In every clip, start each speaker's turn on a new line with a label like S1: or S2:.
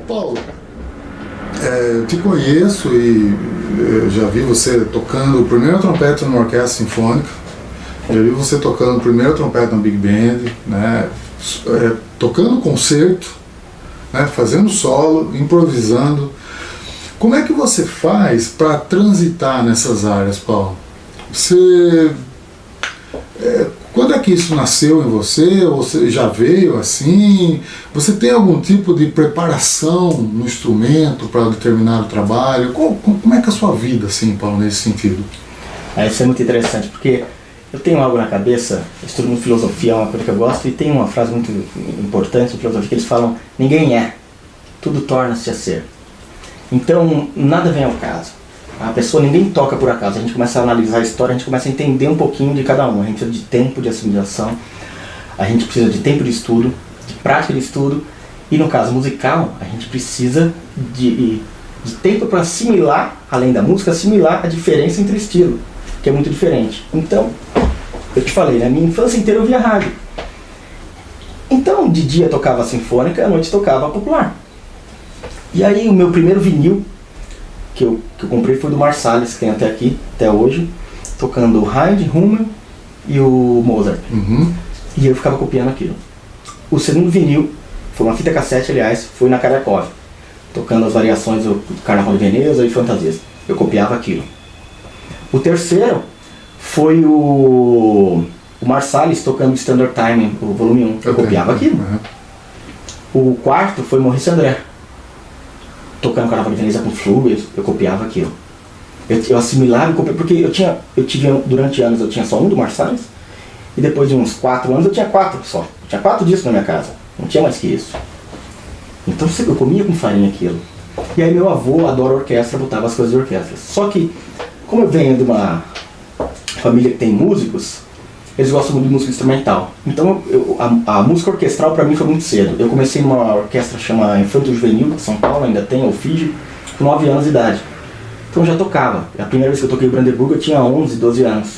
S1: Paulo, eu te conheço e eu já vi você tocando o primeiro trompete numa orquestra sinfônica, já vi você tocando o primeiro trompete na Big Band, né? Tocando concerto, né? Fazendo solo, improvisando. Como é que você faz para transitar nessas áreas, Paulo? Quando é que isso nasceu em você? Ou você já veio assim? Você tem algum tipo de preparação no instrumento para determinado trabalho? Como é que é a sua vida, assim, Paulo, nesse sentido?
S2: Isso é muito interessante, porque eu tenho algo na cabeça, eu estudo muito filosofia, é uma coisa que eu gosto, e tem uma frase muito importante em filosofia que eles falam: ninguém é, tudo torna-se a ser. Então, nada vem ao caso. A pessoa, ninguém toca por acaso. A gente começa a analisar a história, a gente começa a entender um pouquinho de cada um. A gente precisa de tempo de assimilação, a gente precisa de tempo de estudo, de prática de estudo, e no caso musical, a gente precisa de tempo para assimilar, além da música, assimilar a diferença entre estilo, que é muito diferente. Então, eu te falei, na minha infância inteira eu via rádio. Então, de dia tocava a sinfônica, à noite tocava a popular. E aí o meu primeiro vinil que eu comprei foi do Marsalis, que tem até aqui, até hoje, tocando o Haydn, Hummel e o Mozart.
S1: Uhum.
S2: E eu ficava copiando aquilo. O segundo vinil, foi uma fita cassete, aliás, foi na Karakov, tocando as variações do Carnaval de Veneza e Fantasias. Eu copiava aquilo. O terceiro foi o Marsalis tocando Standard Time, o volume 1. Eu copiava aquilo.
S1: Uhum.
S2: O quarto foi Maurice André, tocando Carnaval de Veneza com Flugels. Eu copiava aquilo. Eu assimilava e copiava, porque eu tive, durante anos eu tinha só um do Marsalis, e depois de uns 4 anos eu tinha 4 só. Eu tinha 4 discos na minha casa, não tinha mais que isso. Então eu comia com farinha aquilo. E aí meu avô adora orquestra, botava as coisas de orquestra. Só que, como eu venho de uma família que tem músicos, eles gostam muito de música instrumental. Então a música orquestral para mim foi muito cedo. Eu comecei numa orquestra chamada Infanto Juvenil, de São Paulo, ainda tem, o FIGE, com 9 anos de idade. Então eu já tocava. A primeira vez que eu toquei o Brandeburgo eu tinha 11, 12 anos.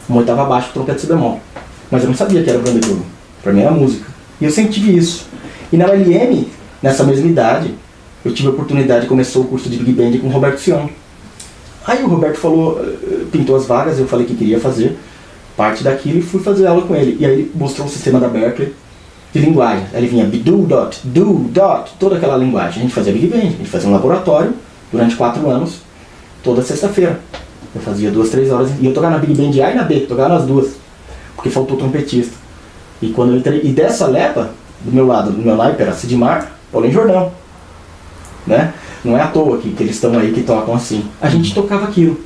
S2: Uma oitava abaixo do trompete si bemol. Mas eu não sabia que era o Brandeburgo. Para mim era música. E eu sempre tive isso. E na ULM, nessa mesma idade, eu tive a oportunidade, começou o curso de Big Band com o Roberto Sion. Aí o Roberto falou, pintou as vagas, eu falei que queria fazer parte daquilo e fui fazer aula com ele. E aí ele mostrou o sistema da Berklee de linguagem. Aí ele vinha do, dot, toda aquela linguagem. A gente fazia Big Band, a gente fazia um laboratório durante 4 anos, toda sexta-feira. Eu fazia 2, 3 horas, e eu tocava na Big Band A e na B, tocava nas duas, porque faltou trompetista. E quando eu entrei, e dessa leva, do meu naipe era Sidmar, Paulinho Jordão, né? Não é à toa que eles estão aí que tocam assim. A gente tocava aquilo.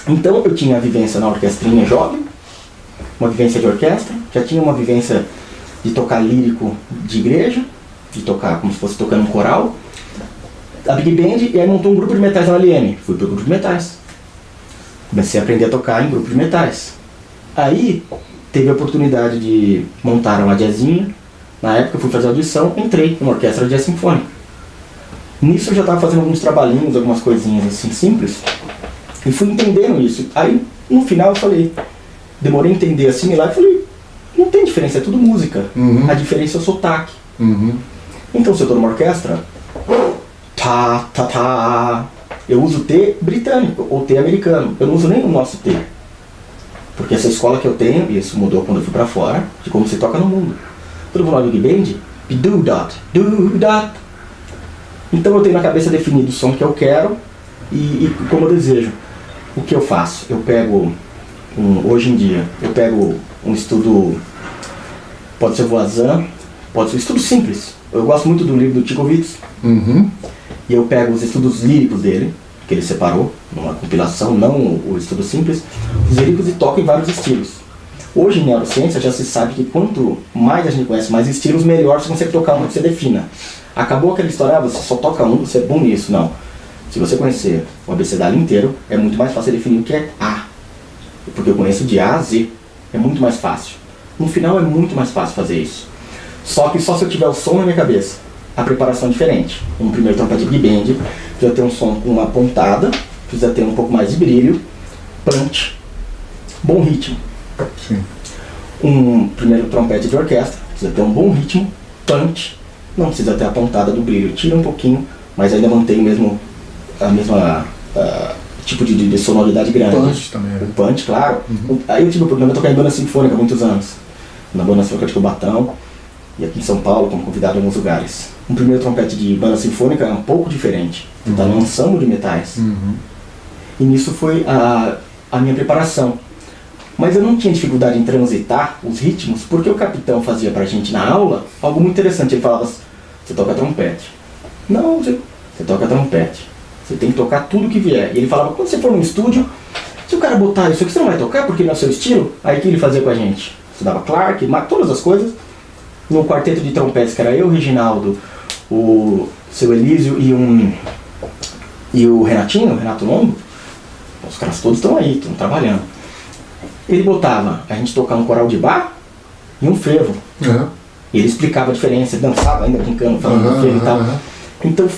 S2: Então eu tinha a vivência na orquestrinha jovem, uma vivência de orquestra, já tinha uma vivência de tocar lírico de igreja, de tocar como se fosse tocando um coral, a Big Band, e aí montou um grupo de metais na ULM. Fui pro grupo de metais. Comecei a aprender a tocar em grupo de metais. Aí teve a oportunidade de montar uma jazzinha. Na época eu fui fazer audição, entrei numa orquestra de jazz sinfônica. Nisso eu já estava fazendo alguns trabalhinhos, algumas coisinhas assim simples, e fui entendendo isso. Aí no final eu falei, demorei a entender, assimilar, e falei, não tem diferença, é tudo música.
S1: Uhum.
S2: A diferença é o sotaque.
S1: Uhum.
S2: Então se eu estou numa orquestra, eu uso T britânico ou T americano. Eu não uso nem o nosso T. Porque essa escola que eu tenho, e isso mudou quando eu fui pra fora, de como se toca no mundo. Quando eu vou na Big Band, do dot. Então eu tenho na cabeça definido o som que eu quero e como eu desejo. O que eu faço? Eu pego, hoje em dia, eu pego um estudo, pode ser Voisin, pode ser estudo simples. Eu gosto muito do livro do Tchaikovsky.
S1: Uhum.
S2: E eu pego os estudos líricos dele, que ele separou, numa compilação, não o estudo simples, os líricos, e toco em vários estilos. Hoje em neurociência já se sabe que quanto mais a gente conhece mais estilos, melhor você consegue tocar um que você defina. Acabou aquela história, você só toca um, você é bom nisso. Não. Se você conhecer o abecedário inteiro, é muito mais fácil definir o que é A. Porque eu conheço de A a Z. É muito mais fácil. No final é muito mais fácil fazer isso. Só que só se eu tiver o som na minha cabeça. A preparação é diferente. Um primeiro trompete de Big Band precisa ter um som com uma pontada, precisa ter um pouco mais de brilho, punch, bom ritmo.
S1: Sim.
S2: Um primeiro trompete de orquestra precisa ter um bom ritmo, punch, não precisa ter a pontada do brilho, tira um pouquinho mas ainda mantém mesmo a mesma tipo de sonoridade grande.
S1: Punch também, né?
S2: O punch, claro. Aí eu tive o problema de tocar em banda sinfônica há muitos anos. Na banda sinfônica de Cubatão e aqui em São Paulo, como convidado em alguns lugares. Um primeiro trompete de banda sinfônica é um pouco diferente. Você tá num ensemble de metais. E nisso foi a minha preparação. Mas eu não tinha dificuldade em transitar os ritmos, porque o capitão fazia pra gente na aula algo muito interessante. Ele falava, você toca trompete. Não, você toca trompete. Você tem que tocar tudo que vier. E ele falava, quando você for no estúdio, se o cara botar isso aqui, você não vai tocar porque não é o seu estilo? Aí o que ele fazia com a gente? Estudava Clark, todas as coisas. No quarteto de trompetes, que era eu, o Reginaldo, o seu Elísio e o Renatinho, o Renato Longo, os caras todos estão aí, estão trabalhando. Ele botava a gente tocar um coral de bar e um frevo. E ele explicava a diferença, dançava ainda brincando, falando do frevo e tal. Então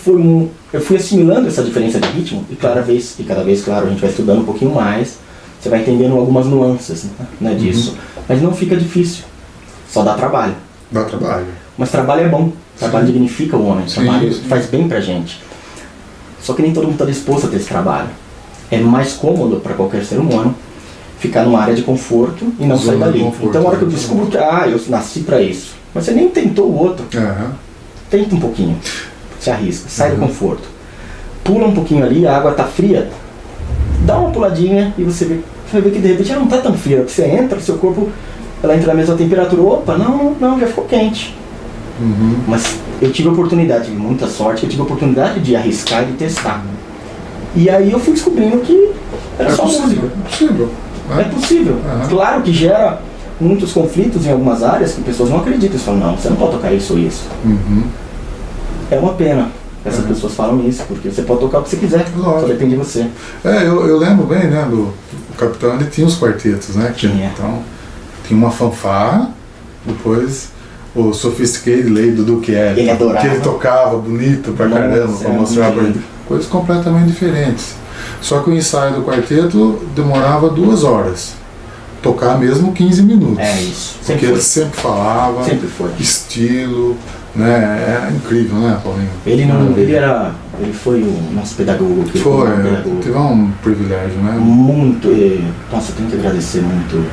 S2: eu fui assimilando essa diferença de ritmo e cada vez, claro, a gente vai estudando um pouquinho mais, você vai entendendo algumas nuances, né, disso. Mas não fica difícil, só dá trabalho.
S1: Dá trabalho.
S2: Mas trabalho é bom, trabalho dignifica o homem, trabalho faz bem pra gente. Só que nem todo mundo está disposto a ter esse trabalho. É mais cômodo para qualquer ser humano ficar numa área de conforto e não sair dali. Então, a hora que eu descubro que eu nasci para isso, mas você nem tentou o outro, tenta um pouquinho, se arrisca, sai do conforto, pula um pouquinho ali, a água está fria, dá uma puladinha e você vai ver que de repente ela não está tão fria, porque você entra, seu corpo ela entra na mesma temperatura, opa, não, já ficou quente. Mas eu tive a oportunidade, tive muita sorte, eu tive a oportunidade de arriscar e de testar. E aí eu fui descobrindo que era só música. É possível. Claro que gera muitos conflitos em algumas áreas que pessoas não acreditam. Eles falam, não, você não pode tocar isso ou isso. É uma pena que essas pessoas falam isso, porque você pode tocar o que você quiser, só depende de você.
S1: Eu lembro bem, né, do capitão, ele tinha os quartetos, né? Então, tinha uma fanfarra, depois o Sophisticated Lady do Duke Ellington,
S2: ele adorava.
S1: que ele tocava bonito pra caramba, pra mostrar pra ele. Coisas completamente diferentes. Só que o ensaio do quarteto demorava 2 horas. Tocar mesmo 15 minutos.
S2: É isso.
S1: Porque ele sempre falava, estilo, né? É incrível, né, Paulinho?
S2: Ele foi o nosso pedagogo.
S1: Teve um privilégio, né?
S2: Muito. Nossa, eu tenho que agradecer muito.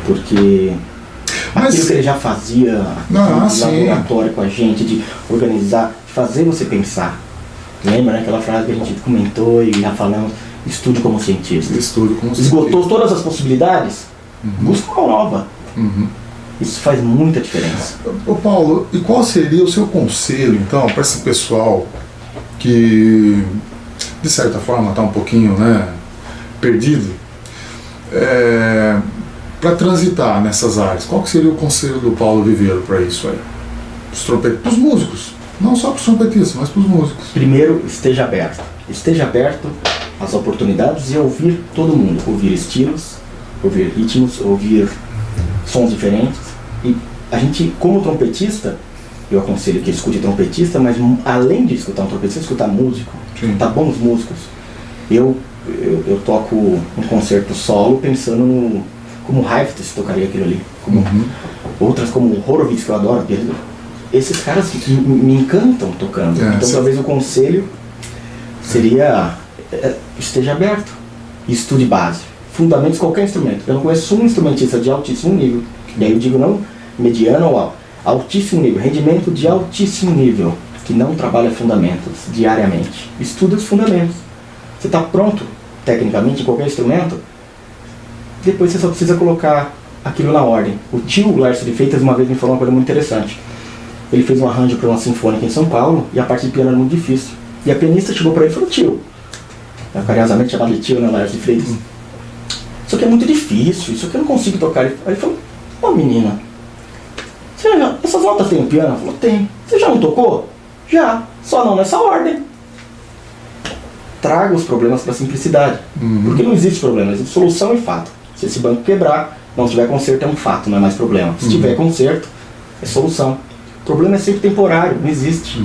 S2: Porque aquilo que ele já fazia no laboratório com a gente, de organizar, de fazer você pensar. Lembra, né, aquela frase que a gente comentou e já falamos, estude como cientista. Esgotou todas as possibilidades, busca uma nova. Isso faz muita diferença.
S1: Ô Paulo, e qual seria o seu conselho, então, para esse pessoal que, de certa forma, está um pouquinho, né, perdido, para transitar nessas áreas? Qual que seria o conselho do Paulo Viveiro para isso aí? Para os músicos. Não só para os trompetistas, mas para os músicos.
S2: Primeiro, esteja aberto. Esteja aberto às oportunidades e ouvir todo mundo. Ouvir estilos, ouvir ritmos, ouvir sons diferentes. E a gente, como trompetista, eu aconselho que escute trompetista, mas além de escutar um trompetista, escutar músico, escutar bons músicos. Eu toco um concerto solo pensando como Heifetz tocaria aquilo ali. Outras como Horowitz, que eu adoro. Esses caras me encantam tocando. Então talvez o conselho seria esteja aberto e estude base. Fundamentos de qualquer instrumento. Eu não conheço um instrumentista de altíssimo nível. E aí eu digo não mediano ou alto. Altíssimo nível, rendimento de altíssimo nível, que não trabalha fundamentos diariamente. Estuda os fundamentos. Você está pronto tecnicamente em qualquer instrumento, depois você só precisa colocar aquilo na ordem. O tio Lárcio de Freitas uma vez me falou uma coisa muito interessante. Ele fez um arranjo para uma sinfônica em São Paulo e a parte de piano era muito difícil. E a pianista chegou para ele e falou, tio, carinhosamente chamado de tio, né, Lárcio de Freitas, isso aqui é muito difícil, isso aqui eu não consigo tocar. Aí ele falou, menina, essas notas tem no piano? Ela falou, tem. Você já não tocou? Já, só não nessa ordem. Traga os problemas para a simplicidade. Porque não existe problema, existe solução e fato. Se esse banco quebrar, não tiver conserto, é um fato, não é mais problema. Se tiver conserto, é solução. O problema é sempre temporário, não existe.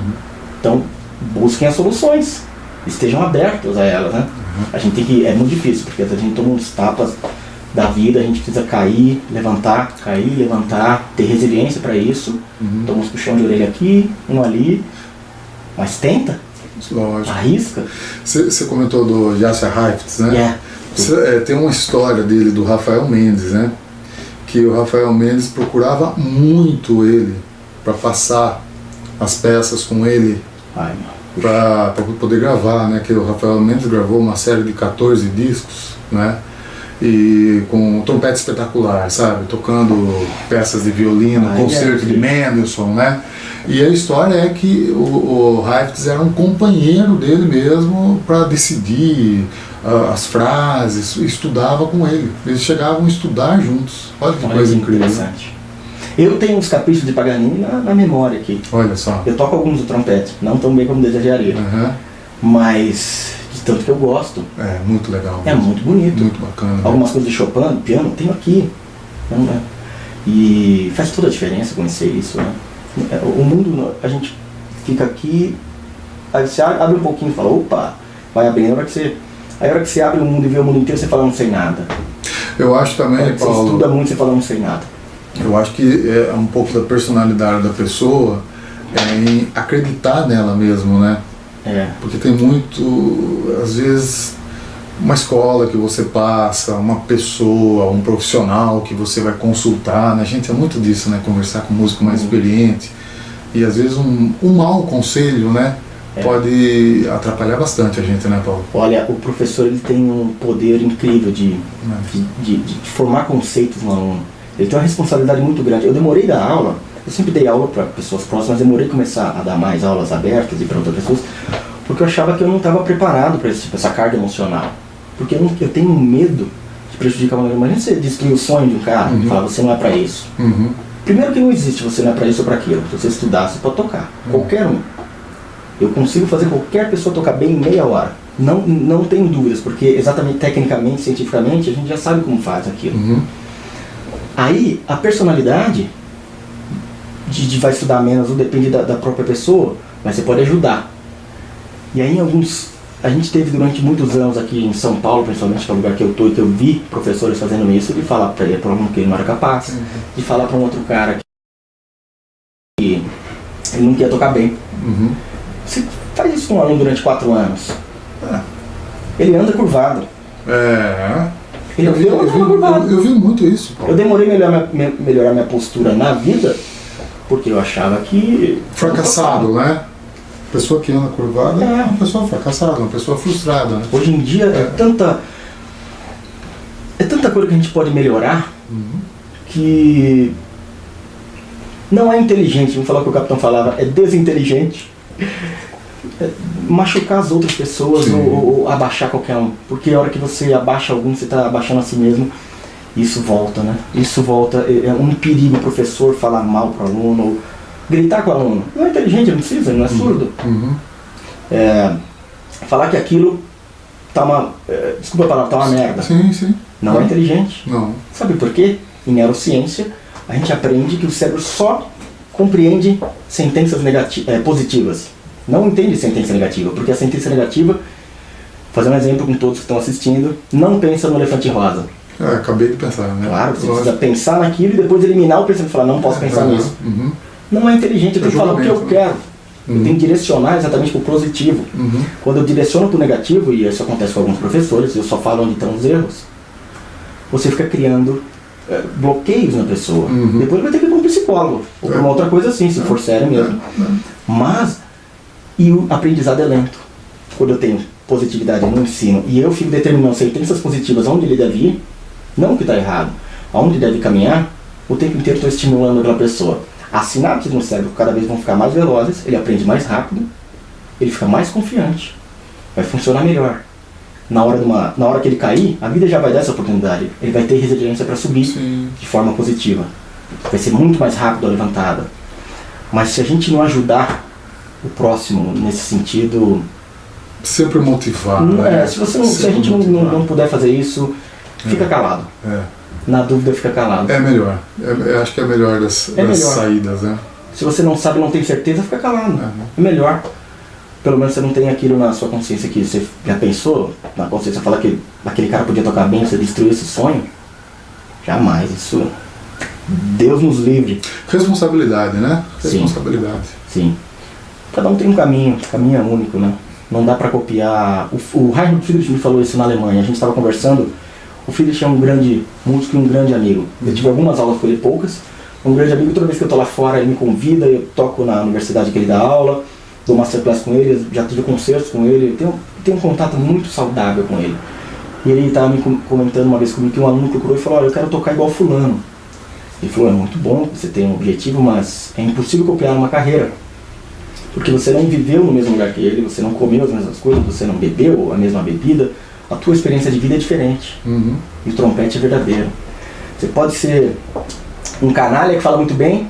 S2: Então, busquem as soluções. Estejam abertos a elas, né? A gente tem que... É muito difícil, porque a gente toma uns tapas da vida, a gente precisa cair, levantar, ter resiliência para isso. Toma uns puxão de orelha aqui, um ali. Mas tenta.
S1: Lógico.
S2: Arrisca.
S1: Você comentou do Jasper Heifetz, né?
S2: Yeah.
S1: Tem uma história dele, do Rafael Mendes, né? Que o Rafael Mendes procurava muito ele para passar as peças com ele para poder gravar, né? Que o Rafael Mendes gravou uma série de 14 discos, né? E com trompete espetacular, sabe? Tocando peças de violino, concerto de Mendelssohn, né? E a história é que o Heifetz era um companheiro dele mesmo para decidir as frases, estudava com ele. Eles chegavam a estudar juntos. Olha que coisa incrível.
S2: Interessante. Eu tenho uns caprichos de Paganini na memória aqui.
S1: Olha só.
S2: Eu toco alguns do trompete, não tão bem como desejaria. Mas de tanto que eu gosto.
S1: É muito legal.
S2: É muito bonito.
S1: Muito bacana.
S2: Algumas coisas de Chopin, piano, tenho aqui. E faz toda a diferença conhecer isso, né? O mundo, a gente fica aqui, aí você abre um pouquinho e fala, opa, vai abrindo. A hora que você abre o mundo e vê o mundo inteiro, você fala, não sei nada.
S1: Eu acho também,
S2: Paulo, você estuda muito, você fala, não sei nada.
S1: Eu acho que é um pouco da personalidade da pessoa em acreditar nela mesmo, né? Porque tem muito, às vezes, uma escola que você passa, uma pessoa, um profissional que você vai consultar, né? A gente é muito disso, né? Conversar com um músico mais experiente. E às vezes um mau conselho, né? Pode atrapalhar bastante a gente, né, Paulo?
S2: Olha, o professor ele tem um poder incrível de formar conceitos no aluno. Ele tem uma responsabilidade muito grande. Eu demorei da aula, eu sempre dei aula para pessoas próximas, mas demorei a começar a dar mais aulas abertas e para outras pessoas, porque eu achava que eu não estava preparado para essa carga emocional. Porque eu tenho medo de prejudicar uma. Imagina você destruir o sonho de um cara e falar, você não é para isso. Primeiro que não existe você não é para isso ou para aquilo. Se você estudar, você pode tocar. Qualquer um. Eu consigo fazer qualquer pessoa tocar bem em meia hora. Não tenho dúvidas, porque exatamente tecnicamente, cientificamente, a gente já sabe como faz aquilo. Aí, a personalidade de vai estudar menos ou depende da própria pessoa, mas você pode ajudar. E aí, a gente teve durante muitos anos aqui em São Paulo, principalmente, que é o lugar que eu estou, e que eu vi professores fazendo isso, de falar para ele, aluno que ele não era capaz, de falar para um outro cara que ele não queria tocar bem. Você faz isso com um aluno durante 4 anos. Ele anda curvado. Eu
S1: vi muito isso, Paulo.
S2: Eu demorei a melhorar minha postura na vida, porque eu achava que...
S1: Fracassado, né? Pessoa que anda curvada é uma pessoa fracassada, uma pessoa frustrada, né?
S2: Hoje em dia é tanta coisa que a gente pode melhorar que não é inteligente, vamos falar o que o capitão falava, é desinteligente machucar as outras pessoas ou abaixar qualquer um, porque a hora que você abaixa algum, você está abaixando a si mesmo. Isso volta, né? Isso volta, é um perigo o professor falar mal para o aluno, ou gritar com o aluno. Não é inteligente, não precisa, não é surdo. Falar que aquilo tá uma... desculpa a palavra, tá uma merda.
S1: Sim.
S2: Não é inteligente.
S1: Não.
S2: Sabe por quê? Em neurociência, a gente aprende que o cérebro só compreende sentenças positivas. Não entende sentença negativa, porque a sentença negativa, fazer um exemplo com todos que estão assistindo, não pensa no elefante rosa.
S1: Acabei de pensar, né?
S2: Claro, você precisa pensar naquilo e depois eliminar o pensamento e falar, não posso pensar nisso. Não é inteligente, eu tenho que falar o que eu quero. Eu tenho que direcionar exatamente para o positivo. Quando eu direciono para o negativo, e isso acontece com alguns professores, eu só falo onde estão os erros, você fica criando bloqueios na pessoa. Depois vai ter que ir para um psicólogo, ou para uma outra coisa assim, se for sério mesmo. Mas, e o aprendizado é lento. Quando eu tenho positividade no ensino, e eu fico determinando sentenças positivas onde ele deve ir, não o que está errado, aonde deve caminhar, o tempo inteiro estou estimulando aquela pessoa. As sinapses no cérebro cada vez vão ficar mais velozes, ele aprende mais rápido, ele fica mais confiante, vai funcionar melhor. Na hora que ele cair, a vida já vai dar essa oportunidade. Ele vai ter resiliência para subir de forma positiva. Vai ser muito mais rápido a levantada. Mas se a gente não ajudar o próximo nesse sentido...
S1: Sempre motivar, né?
S2: Se a gente não puder fazer isso, fica calado. Na dúvida, fica calado.
S1: É melhor. Acho que é melhor das saídas, né?
S2: Se você não sabe, não tem certeza, fica calado. É melhor. Pelo menos você não tem aquilo na sua consciência que você já pensou. Na consciência falar que aquele cara podia tocar bem, você destruiu esse sonho. Jamais. Isso... Deus nos livre.
S1: Responsabilidade, né?
S2: Sim.
S1: Responsabilidade.
S2: Sim. Cada um tem um caminho. O caminho é único, né? Não dá para copiar. O Reinhard Friedrich me falou isso na Alemanha. A gente estava conversando. O Friedrich é um grande músico e um grande amigo. Eu tive algumas aulas com ele, poucas. Um grande amigo, toda vez que eu tô lá fora, ele me convida, eu toco na universidade que ele dá aula, dou masterclass com ele, já tive concertos com ele, tenho um contato muito saudável com ele. E ele estava me comentando uma vez comigo que um aluno procurou e falou: olha, eu quero tocar igual fulano. Ele falou: é muito bom, você tem um objetivo, mas é impossível copiar uma carreira. Porque você não viveu no mesmo lugar que ele, você não comeu as mesmas coisas, você não bebeu a mesma bebida, a tua experiência de vida é diferente. E o trompete é verdadeiro. Você pode ser um canalha que fala muito bem,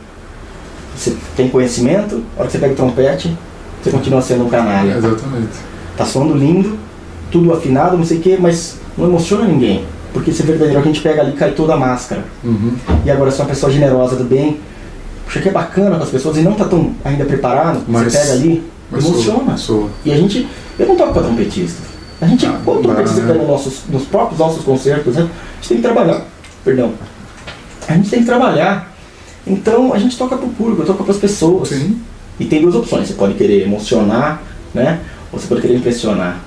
S2: você tem conhecimento, a hora que você pega o trompete, você continua sendo um canalha.
S1: Exatamente.
S2: Tá soando lindo, tudo afinado, não sei o que, mas não emociona ninguém. Porque se é verdadeiro, a gente pega ali e cai toda a máscara. E agora, se é uma pessoa generosa do bem, puxa, que é bacana com as pessoas e não tá tão ainda preparado, mas você pega ali, emociona. E a gente, eu não toco pra trompetistas. A gente, como trompetista que vai nos próprios nossos concertos, né? A gente tem que trabalhar, perdão. A gente tem que trabalhar. Então a gente toca pro público, toca pras pessoas.
S1: Sim.
S2: E tem duas opções, você pode querer emocionar, né? Ou você pode querer impressionar.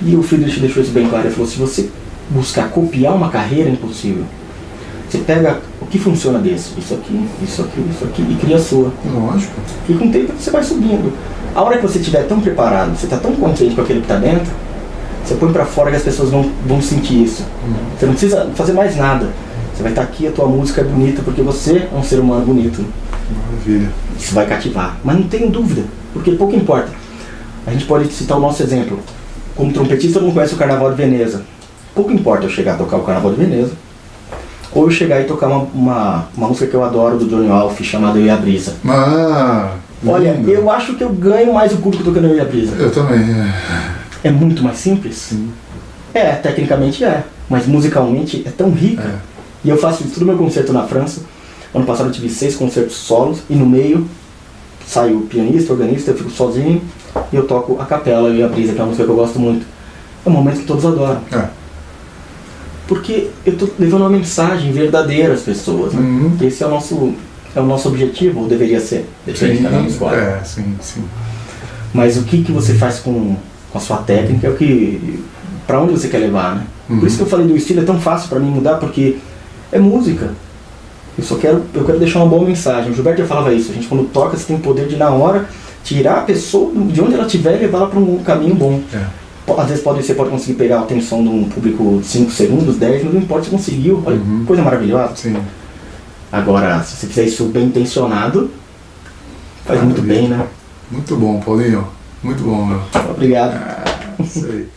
S2: E o Friedrich deixou isso bem claro, ele falou: se você buscar copiar uma carreira, é impossível. Você pega o que funciona desse, isso aqui, isso aqui, isso aqui, e cria a sua.
S1: Lógico.
S2: E com o tempo você vai subindo. A hora que você estiver tão preparado, você está tão contente com aquele que está dentro, você põe pra fora que as pessoas vão sentir isso. Você não precisa fazer mais nada. Você vai estar aqui, a tua música é bonita, porque você é um ser humano bonito.
S1: Maravilha.
S2: Isso vai cativar. Mas não tenho dúvida, porque pouco importa. A gente pode citar o nosso exemplo. Como trompetista, eu não conheço o Carnaval de Veneza. Pouco importa eu chegar a tocar o Carnaval de Veneza, ou eu chegar e tocar uma música que eu adoro do Johnny Alf, chamada Eu e a Brisa. Olha,
S1: lindo.
S2: eu acho que eu ganho mais o público tocando Eu e a Brisa.
S1: Eu também.
S2: É muito mais simples?
S1: Sim.
S2: Tecnicamente é, mas musicalmente é tão rica. E eu faço isso tudo no meu concerto na França. Ano passado eu tive 6 concertos solos e no meio sai o pianista, o organista, eu fico sozinho e eu toco a capela Eu e a Brisa, que é uma música que eu gosto muito. É um momento que todos adoram. Porque eu estou levando uma mensagem verdadeira às pessoas. Né? Esse é o nosso objetivo, ou deveria ser, depende de cada um dos quadros.
S1: Sim.
S2: Mas o que você faz com a sua técnica é o que... Pra onde você quer levar, né? Por isso que eu falei do estilo, é tão fácil pra mim mudar, porque é música. Eu quero deixar uma boa mensagem. O Gilberto já falava isso, a gente quando toca, você tem o poder de na hora tirar a pessoa de onde ela estiver e levar ela pra um caminho bom. Às vezes você pode conseguir pegar a atenção de um público 5 segundos, 10, mas não importa se conseguiu. Olha, coisa maravilhosa.
S1: Sim.
S2: Agora, se você fizer isso bem intencionado, faz muito bem, né?
S1: Muito bom, Paulinho. Muito bom, meu.
S2: Obrigado.
S1: Isso aí.